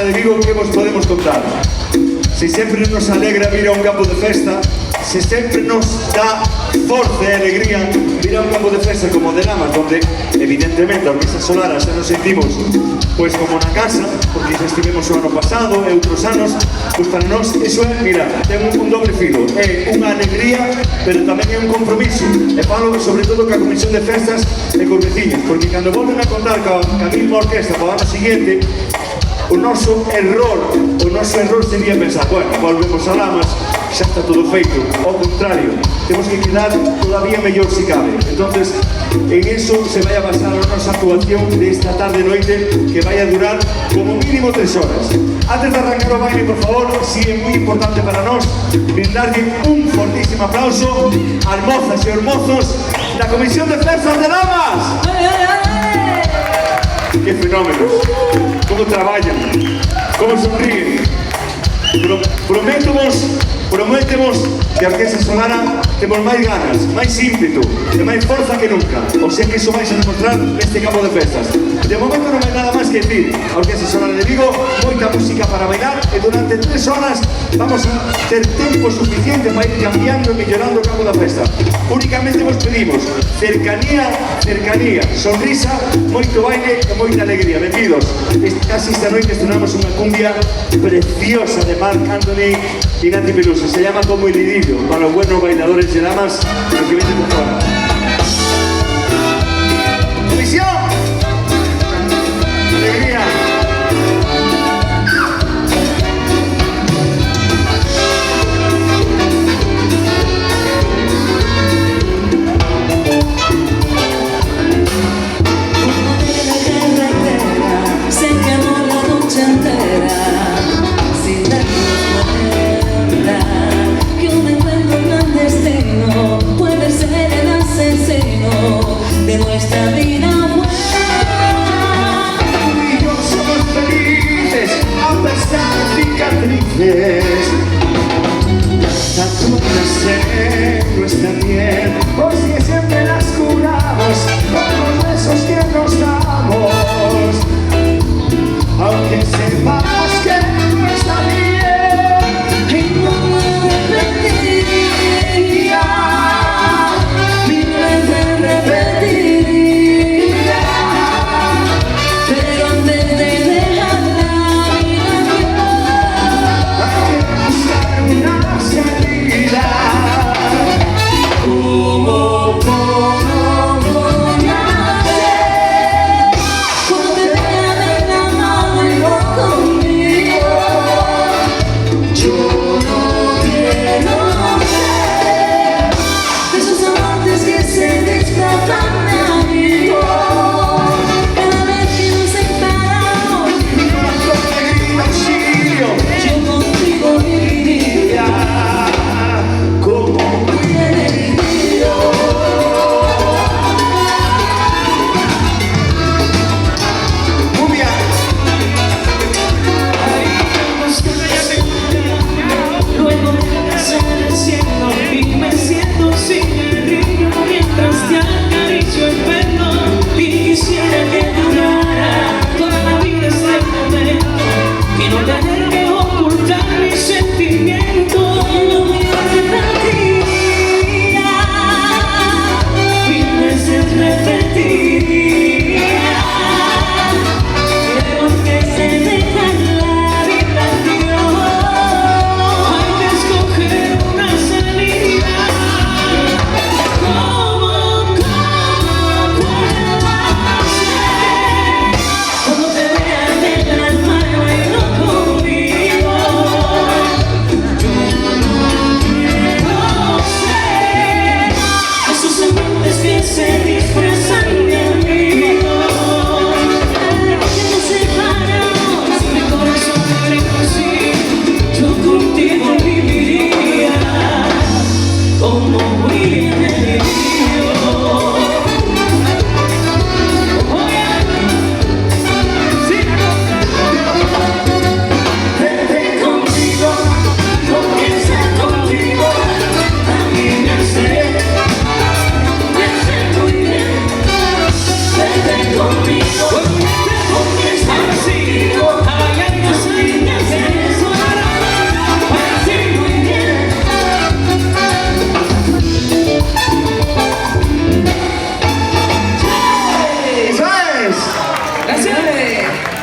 de Vigo, que vos podemos contar? Se sempre nos alegra vir a un campo de festa, se sempre nos dá forza e alegría vir a un campo de festa como de Lamas, donde evidentemente a Orquesta Solara xa nos sentimos pois como na casa, porque xa estivemos o ano pasado e outros anos, pois para nós iso é, mira, ten un doble filo, é unha alegría, pero tamén é un compromiso, e falo sobre todo ca Comisión de Festas e cos veciños, porque cando volven a contar ca mesma orquesta para o ano seguinte, o noso error sería pensar, bueno, volvemos a Lamas, xa está todo feito. Ao contrario, temos que quedar todavía mellor se cabe. Entonces, en eso se vai a basar a nosa actuación desta tarde-noite, que vai a durar como mínimo 3 horas. Antes de arrancar o baile, por favor, si é moi importante para nós, brindarlle un fortísimo aplauso ás mozas e aos mozos da Comisión de Festas de Lamas. Que fenómenos, como traballan, como sonríen. Prometemos que a Orquesta Solara temos máis ganas, máis ímpetu e máis forza que nunca. O sea que iso vais a demostrar neste campo de festas. De momento non hai nada máis que decir. A Orquesta Solara de Vigo, moita música para bailar e durante 3 horas vamos a ter tempo suficiente para ir cambiando e mellorando o campo da festa. Únicamente vos pedimos cercanía, sonrisa, moito baile e moita alegría. Benvidos. Casi esta noite estrenamos unha cumbia preciosa de Marc Anthony y Nati Peluso. Se llama Como el Idilio, para los buenos bailadores de Lamas, que vienen de fuera. ¡Comisión!